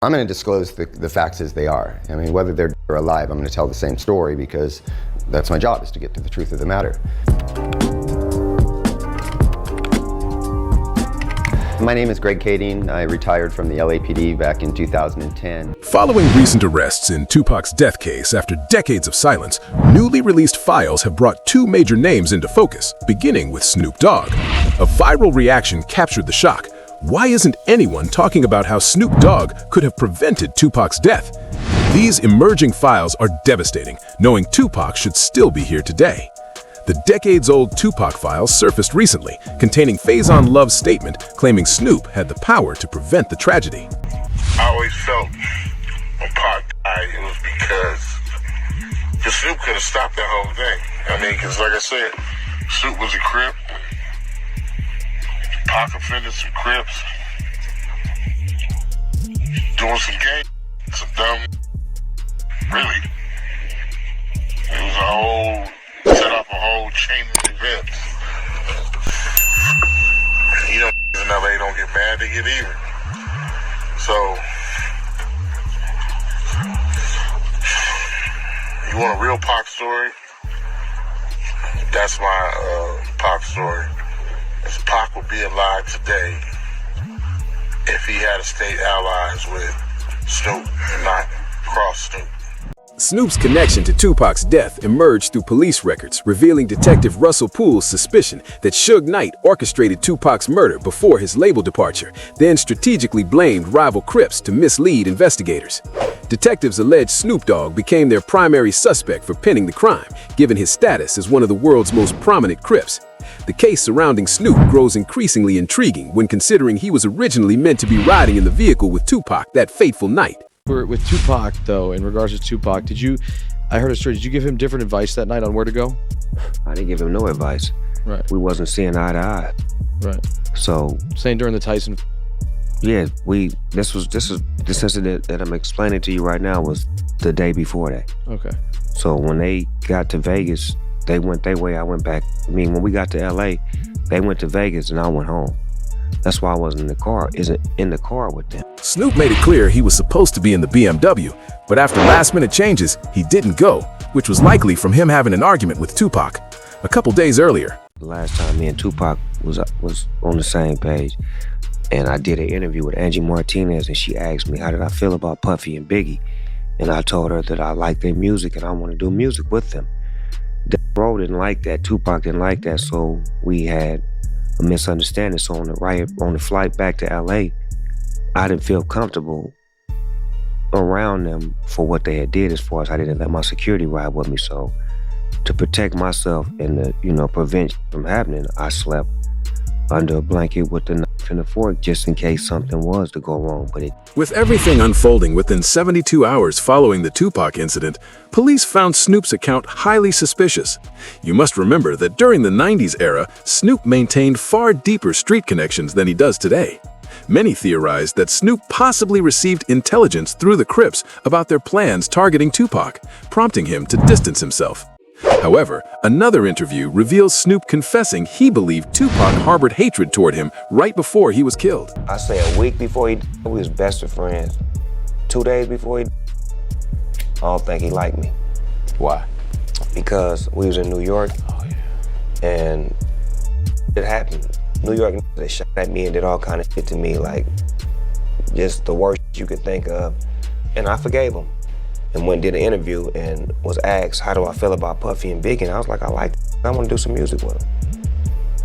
I'm going to disclose the facts as they are. I mean, whether they're dead or alive, I'm going to tell the same story because that's my job, is to get to the truth of the matter. My name is Greg Kading. I retired from the LAPD back in 2010. Following recent arrests in Tupac's death case after decades of silence, newly released files have brought two major names into focus, beginning with Snoop Dogg. A viral reaction captured the shock. Why isn't anyone talking about how Snoop Dogg could have prevented Tupac's death? These emerging files are devastating, knowing Tupac should still be here today. The decades-old Tupac files surfaced recently, containing Faizon Love's statement claiming Snoop had the power to prevent the tragedy. I always felt when Pac died, it was because Snoop could have stopped that whole thing. I mean, because like I said, Snoop was a Crip. Pac offended some Crips. Doing some game, some dumb. Really. It was a whole, set up a whole chain of events. You know, in LA don't get mad, they get even. So, you want a real Pac story? That's my Pac story. As Pac would be alive today if he had stayed allies with Snoop and not cross Snoop. Snoop's connection to Tupac's death emerged through police records, revealing Detective Russell Poole's suspicion that Suge Knight orchestrated Tupac's murder before his label departure, then strategically blamed rival Crips to mislead investigators. Detectives allege Snoop Dogg became their primary suspect for pinning the crime, given his status as one of the world's most prominent Crips. The case surrounding Snoop grows increasingly intriguing when considering he was originally meant to be riding in the vehicle with Tupac that fateful night. With Tupac, though, in regards to Tupac, I heard a story, did you give him different advice that night on where to go? I didn't give him no advice. Right. We wasn't seeing eye to eye. Right. So. Saying during the Tyson. Yeah, this incident that I'm explaining to you right now was the day before that. Okay. So when they got to Vegas, they went their way, I went back. I mean, when we got to LA, they went to Vegas and I went home. That's why I wasn't in the car with them. Snoop made it clear he was supposed to be in the BMW, but after last-minute changes, he didn't go, which was likely from him having an argument with Tupac a couple days earlier. The last time me and Tupac was on the same page, and I did an interview with Angie Martinez, and she asked me how did I feel about Puffy and Biggie, and I told her that I like their music and I want to do music with them. Bro didn't like that, Tupac didn't like that, so we had a misunderstanding. So on the flight back to LA, I didn't feel comfortable around them for what they had did, as far as I didn't let my security ride with me. So to protect myself and to prevent from happening, I slept under a blanket with the knife and the fork just in case something was to go wrong. With everything unfolding within 72 hours following the Tupac incident, police found Snoop's account highly suspicious. You must remember that during the 90s era, Snoop maintained far deeper street connections than he does today. Many theorized that Snoop possibly received intelligence through the Crips about their plans targeting Tupac, prompting him to distance himself. However, another interview reveals Snoop confessing he believed Tupac harbored hatred toward him right before he was killed. I say a week before we was best of friends. 2 days before I don't think he liked me. Why? Because we was in New York, and it happened. New York, they shot at me and did all kind of shit to me, like just the worst you could think of. And I forgave him. And went and did an interview and was asked, how do I feel about Puffy and Biggie? And I was like, I like it. I want to do some music with them.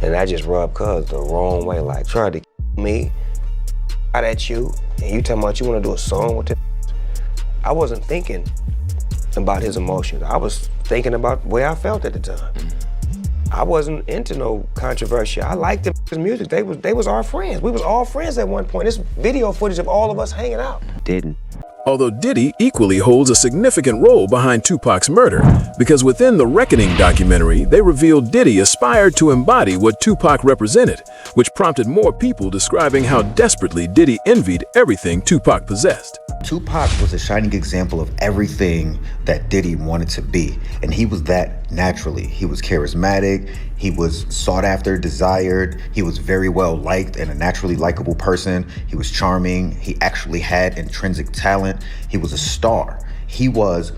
And I just rubbed Cuz the wrong way, like tried to me out at you, and you talking about you want to do a song with him. I wasn't thinking about his emotions. I was thinking about the way I felt at the time. I wasn't into no controversy. I liked his music. They was our friends. We was all friends at one point. This video footage of all of us hanging out. Didn't. Although Diddy equally holds a significant role behind Tupac's murder, because within the Reckoning documentary, they revealed Diddy aspired to embody what Tupac represented, which prompted more people describing how desperately Diddy envied everything Tupac possessed. Tupac was a shining example of everything that Diddy wanted to be. And he was that naturally. He was charismatic, he was sought after, desired, he was very well liked and a naturally likable person. He was charming, he actually had intrinsic talent, he was a star. He was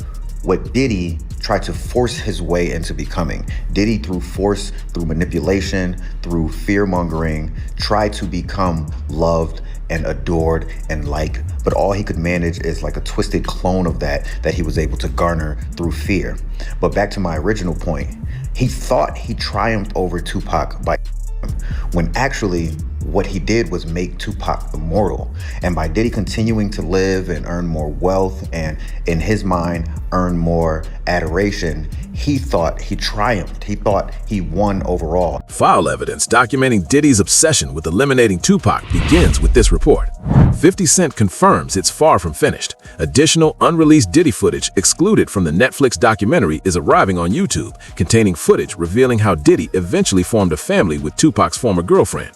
what Diddy tried to force his way into becoming. Diddy, through force, through manipulation, through fear-mongering, tried to become loved and adored and liked, but all he could manage is like a twisted clone of that he was able to garner through fear. But back to my original point, he thought he triumphed over Tupac by when actually what he did was make Tupac immortal. And by Diddy continuing to live and earn more wealth and, in his mind, earn more adoration, he thought he triumphed. He thought he won overall. File evidence documenting Diddy's obsession with eliminating Tupac begins with this report. 50 Cent confirms it's far from finished. Additional unreleased Diddy footage excluded from the Netflix documentary is arriving on YouTube, containing footage revealing how Diddy eventually formed a family with Tupac's former girlfriend.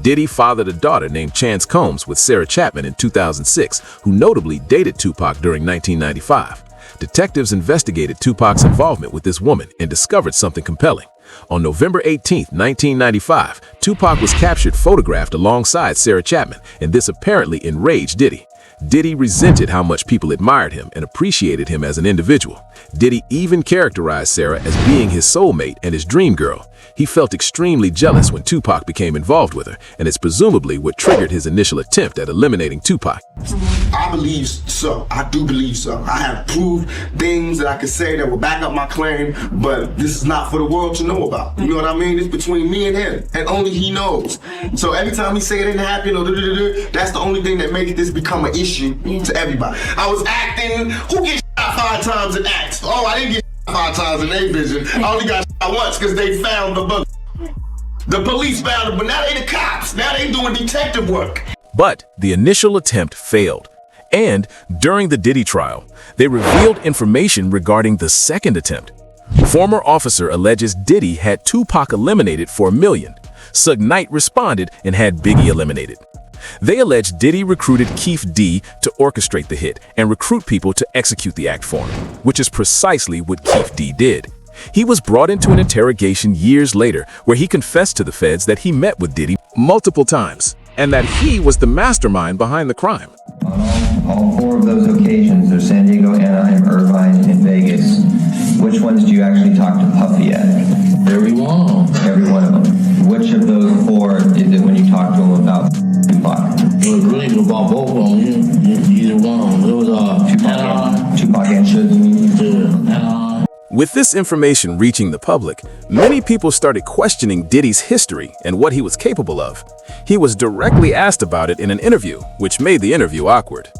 Diddy fathered a daughter named Chance Combs with Sarah Chapman in 2006, who notably dated Tupac during 1995. Detectives investigated Tupac's involvement with this woman and discovered something compelling. On November 18, 1995, Tupac was captured photographed alongside Sarah Chapman, and this apparently enraged Diddy. Diddy resented how much people admired him and appreciated him as an individual. Diddy even characterized Sarah as being his soulmate and his dream girl. He felt extremely jealous when Tupac became involved with her, and it's presumably what triggered his initial attempt at eliminating Tupac. I believe so. I do believe so. I have proved things that I could say that will back up my claim, but this is not for the world to know about. You know what I mean? It's between me and him, and only he knows. So every time he say it didn't happen, or that's the only thing that makes this become an issue to everybody. I was acting. Who gets shot 5 times in acts? Oh, I didn't get shot 5 times in A Vision. I only got shot once because they found the bug. The police found it, but now they the cops. Now they doing detective work. But the initial attempt failed. And during the Diddy trial, they revealed information regarding the second attempt. Former officer alleges Diddy had Tupac eliminated for $1 million. Suge Knight responded and had Biggie eliminated. They allege Diddy recruited Keith D to orchestrate the hit and recruit people to execute the act for him, which is precisely what Keith D did. He was brought into an interrogation years later where he confessed to the feds that he met with Diddy multiple times and that he was the mastermind behind the crime. On all 4 of those occasions, there's San Diego, Anaheim, Irvine, and Vegas. Which ones do you actually talk to Puffy at? Every one. Every one of them. Which of those 4 is it when you talk to him about Tupac? It was really about both of them. Either one. It was Tupac and Suge. Yeah. With this information reaching the public, many people started questioning Diddy's history and what he was capable of. He was directly asked about it in an interview, which made the interview awkward.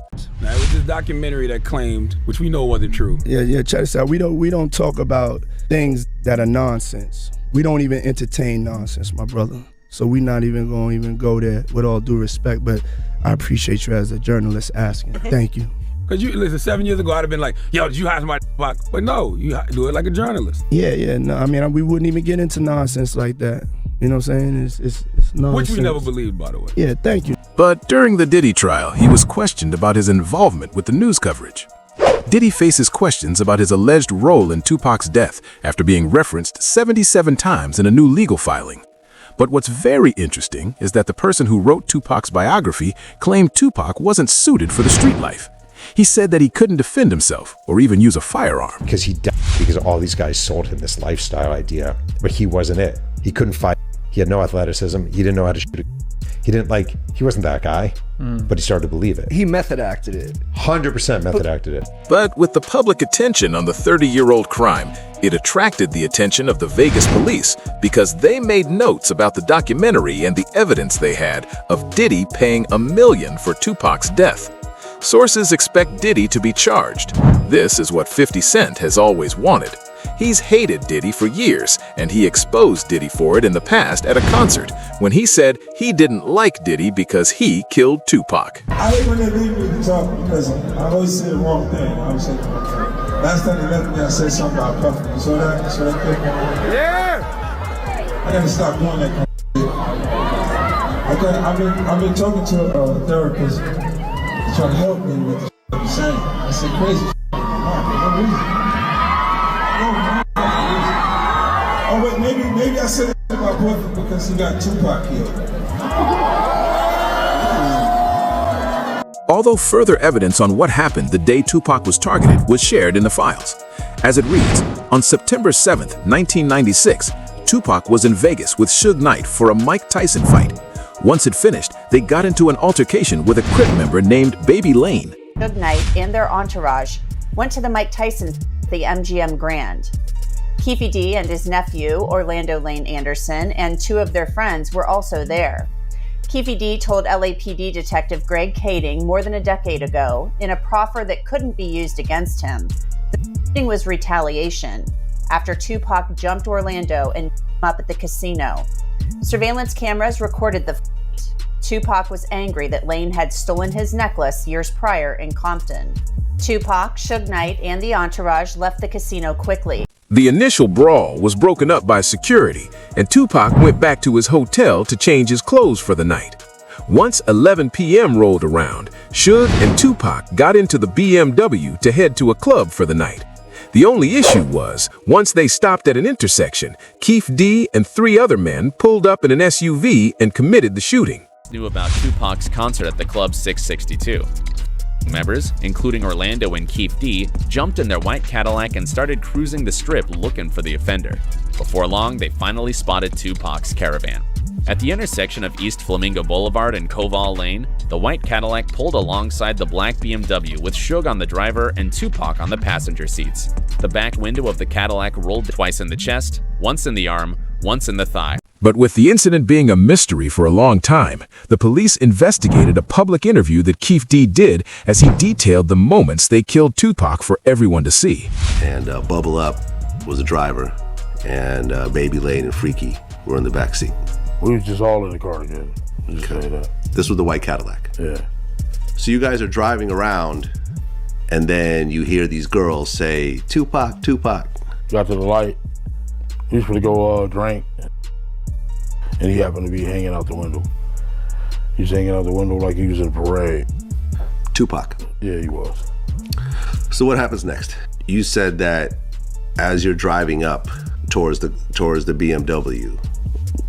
Now, it was this documentary that claimed, which we know wasn't true. Yeah, check this out. We don't talk about things that are nonsense. We don't even entertain nonsense, my brother. So we're not even going to go there, with all due respect, but I appreciate you as a journalist asking. Thank you. Because you listen, 7 years ago, I'd have been like, yo, did you hire somebody? But no, you do it like a journalist. Yeah, no, I mean, we wouldn't even get into nonsense like that. You know what I'm saying? It's nonsense. Which we never believed, by the way. Yeah, thank you. But during the Diddy trial, he was questioned about his involvement with the news coverage. Diddy faces questions about his alleged role in Tupac's death after being referenced 77 times in a new legal filing. But what's very interesting is that the person who wrote Tupac's biography claimed Tupac wasn't suited for the street life. He said that he couldn't defend himself or even use a firearm. Because he died because all these guys sold him this lifestyle idea, but he wasn't it. He couldn't fight. He had no athleticism. He didn't know how to shoot. He wasn't that guy, but he started to believe it. He method acted it. 100% method acted it. But with the public attention on the 30-year-old crime, it attracted the attention of the Vegas police because they made notes about the documentary and the evidence they had of Diddy paying $1 million for Tupac's death. Sources expect Diddy to be charged. This is what 50 Cent has always wanted. He's hated Diddy for years, and he exposed Diddy for it in the past at a concert when he said he didn't like Diddy because he killed Tupac. I hate when they leave me to talk because I always say the wrong thing. Last time they left me, I said something about Puffy. You saw that? Thing? Yeah! I gotta stop doing that kind of shit. I've been talking to a therapist trying to help me with the same. I said crazy shit in my mind for no reason. Oh wait, maybe I said that to my boyfriend because he got Tupac killed. Although further evidence on what happened the day Tupac was targeted was shared in the files. As it reads, on September 7th, 1996, Tupac was in Vegas with Suge Knight for a Mike Tyson fight. Once it finished, they got into an altercation with a Crip member named Baby Lane. Suge Knight and their entourage went to the Mike Tyson at the MGM Grand. Keefe D and his nephew, Orlando Lane Anderson, and two of their friends were also there. Keefe D told LAPD Detective Greg Kading more than a decade ago, in a proffer that couldn't be used against him, the shooting was retaliation after Tupac jumped Orlando and beat him up at the casino. Surveillance cameras recorded the fight. Tupac was angry that Lane had stolen his necklace years prior in Compton. Tupac, Suge Knight, and the entourage left the casino quickly. The initial brawl was broken up by security, and Tupac went back to his hotel to change his clothes for the night. Once 11 p.m. rolled around, Suge and Tupac got into the BMW to head to a club for the night. The only issue was, once they stopped at an intersection, Keefe D and 3 other men pulled up in an SUV and committed the shooting. Knew about Tupac's concert at the Club 662. Members, including Orlando and Keefe D, jumped in their white Cadillac and started cruising the strip looking for the offender. Before long, they finally spotted Tupac's caravan. At the intersection of East Flamingo Boulevard and Koval Lane, the white Cadillac pulled alongside the black BMW with Suge on the driver and Tupac on the passenger seats. The back window of the Cadillac rolled twice in the chest, once in the arm, once in the thigh. But with the incident being a mystery for a long time, the police investigated a public interview that Keefe D did as he detailed the moments they killed Tupac for everyone to see. And Bubble Up was the driver, and Baby Lane and Freaky were in the back seat. We was just all in the car together. Just say that. This was the white Cadillac. Yeah. So you guys are driving around, and then you hear these girls say, "Tupac, Tupac." Got to the light. He was gonna go drink, and he happened to be hanging out the window. He was hanging out the window like he was in a parade. Tupac. Yeah, he was. So what happens next? You said that as you're driving up towards the BMW,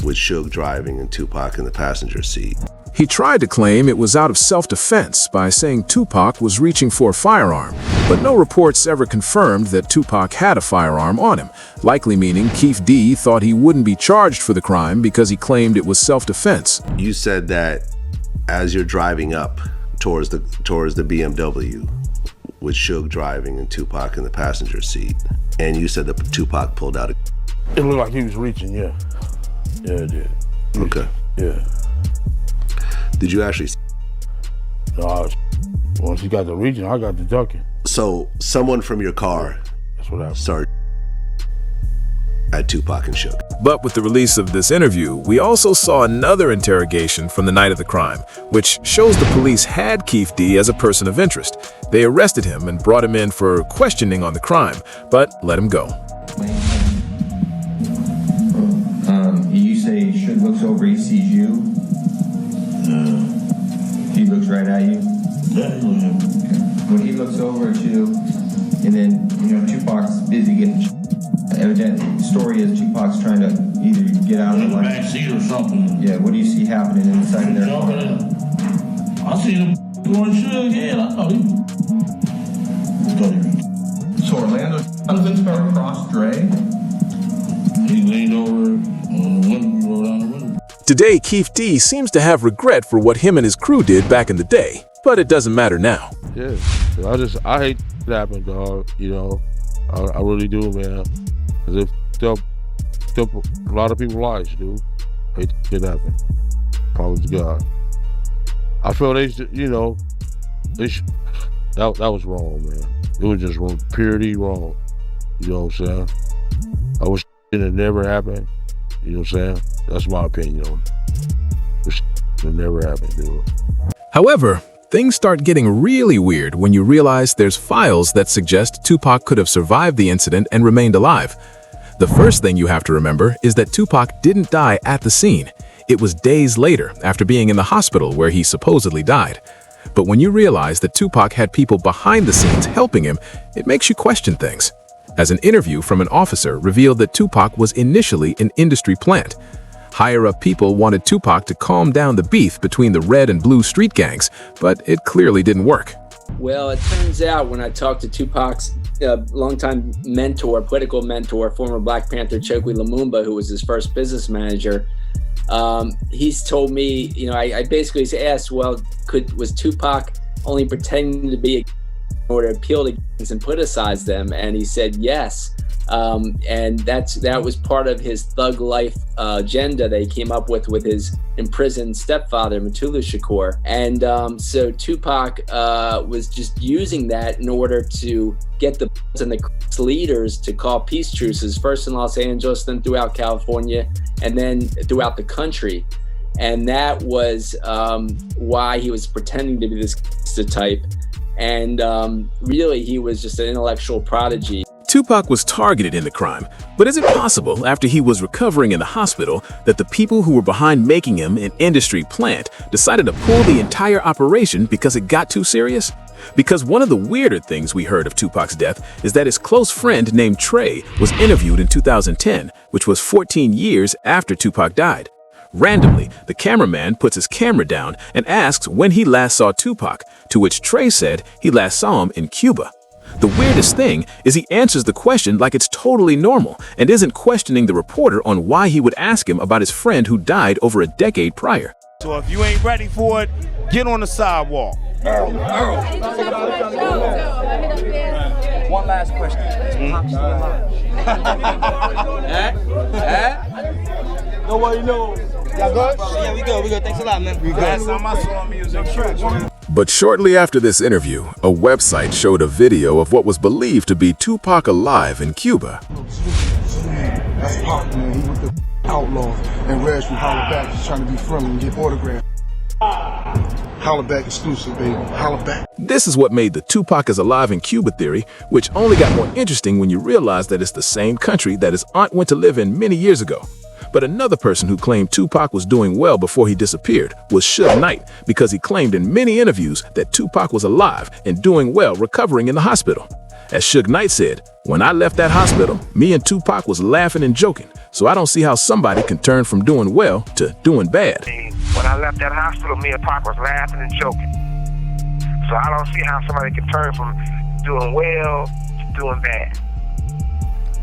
with Suge driving and Tupac in the passenger seat. He tried to claim it was out of self-defense by saying Tupac was reaching for a firearm, but no reports ever confirmed that Tupac had a firearm on him, likely meaning Keefe D thought he wouldn't be charged for the crime because he claimed it was self-defense. You said that as you're driving up towards the BMW, with Suge driving and Tupac in the passenger seat, and you said that Tupac pulled out a... It looked like he was reaching, yeah. Yeah, it did. Okay. Yeah. Did you actually? No, once he got the reaching, I got the ducking. So someone from your car started at Tupac and Suge. But with the release of this interview, we also saw another interrogation from the night of the crime, which shows the police had Keefe D as a person of interest. They arrested him and brought him in for questioning on the crime, but let him go. You say Suge looks over, he sees you. He looks right at you. When he looks over at you, and then Tupac's busy getting. Evidently, the story is Tupac's trying to either get out of the back seat or something. Yeah. What do you see happening inside of their car? I seen him going Suge head. I thought he. So Orlando Jonathan's car across Dre. He leaned over on the window, rolled down the window. Today, Keefe D seems to have regret for what him and his crew did back in the day, but it doesn't matter now. Yeah, I hate it happened, dog. I really do, man. Cause it fucked up a lot of people's lives, dude. Hate it happen. Promise to God. I feel that was wrong, man. It was just wrong, purely wrong. You know what I'm saying? I wish it had never happened. You know what I'm saying? That's my opinion on it. It never happened, dude. However, things start getting really weird when you realize there's files that suggest Tupac could have survived the incident and remained alive. The first thing you have to remember is that Tupac didn't die at the scene. It was days later, after being in the hospital where he supposedly died. But when you realize that Tupac had people behind the scenes helping him, it makes you question things. As an interview from an officer revealed that Tupac was initially an industry plant. Higher-up people wanted Tupac to calm down the beef between the red and blue street gangs, but it clearly didn't work. Well, it turns out when I talked to Tupac's longtime mentor, political mentor, former Black Panther Chokwe Lumumba, who was his first business manager, he's told me, I basically asked, well, was Tupac only pretending to be in order to appeal to gangs and politicize them? And he said yes. And that was part of his thug life agenda that he came up with his imprisoned stepfather, Mutulu Shakur. And so Tupac was just using that in order to get the and the Crips leaders to call peace truces, first in Los Angeles, then throughout California, and then throughout the country. And that was why he was pretending to be this gangster type. And really, he was just an intellectual prodigy. Tupac was targeted in the crime, but is it possible, after he was recovering in the hospital, that the people who were behind making him an industry plant decided to pull the entire operation because it got too serious? Because one of the weirder things we heard of Tupac's death is that his close friend named Trey was interviewed in 2010, which was 14 years after Tupac died. Randomly, the cameraman puts his camera down and asks when he last saw Tupac, to which Trey said he last saw him in Cuba. The weirdest thing is he answers the question like it's totally normal and isn't questioning the reporter on why he would ask him about his friend who died over a decade prior. So if you ain't ready for it, get on the sidewalk. One last question. Is Pac still alive? Nobody knows. Y'all good? Yeah, we good. Thanks a lot, man. We good. Last time I saw him, he was in church. But shortly after this interview, a website showed a video of what was believed to be Tupac alive in Cuba. That's Pac, man. He with the outlaw. And Reg from Holla Back. He's trying to be friendly and get autographs. Holla Back exclusive, baby. Holla Back. This is what made the Tupac is alive in Cuba theory, which only got more interesting when you realize that it's the same country that his aunt went to live in many years ago. But another person who claimed Tupac was doing well before he disappeared was Suge Knight, because he claimed in many interviews that Tupac was alive and doing well recovering in the hospital. As Suge Knight said, "When I left that hospital, me and Tupac was laughing and joking, so I don't see how somebody can turn from doing well to doing bad." When I left that hospital, me and Pac was laughing and joking. So I don't see how somebody can turn from doing well to doing bad.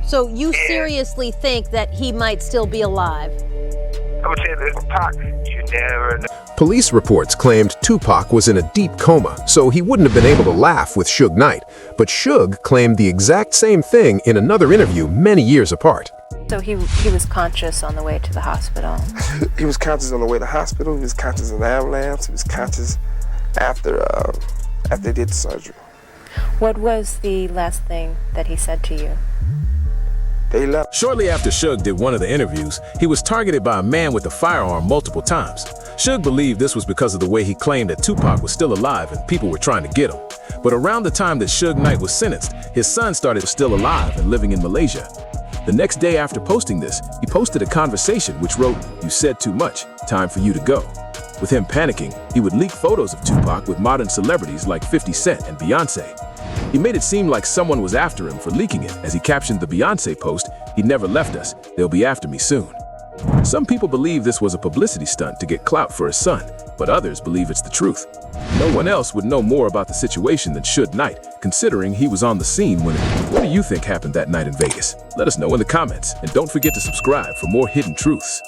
So you seriously think that he might still be alive? I'm gonna tell you this, Pac, you never know. Police reports claimed Tupac was in a deep coma, so he wouldn't have been able to laugh with Suge Knight. But Suge claimed the exact same thing in another interview many years apart. So he was conscious on the way to the hospital? He was conscious on the way to the hospital. He was conscious in the ambulance. He was conscious after they did the surgery. What was the last thing that he said to you? They left. Shortly after Suge did one of the interviews, he was targeted by a man with a firearm multiple times. Suge believed this was because of the way he claimed that Tupac was still alive and people were trying to get him. But around the time that Suge Knight was sentenced, his son started still alive and living in Malaysia. The next day after posting this, he posted a conversation which wrote, "You said too much, time for you to go." With him panicking, he would leak photos of Tupac with modern celebrities like 50 Cent and Beyonce. He made it seem like someone was after him for leaking it, as he captioned the Beyonce post, "He never left us, they'll be after me soon." Some people believe this was a publicity stunt to get clout for his son, but others believe it's the truth. No one else would know more about the situation than Suge Knight, considering he was on the scene when What do you think happened that night in Vegas? Let us know in the comments, and don't forget to subscribe for more hidden truths.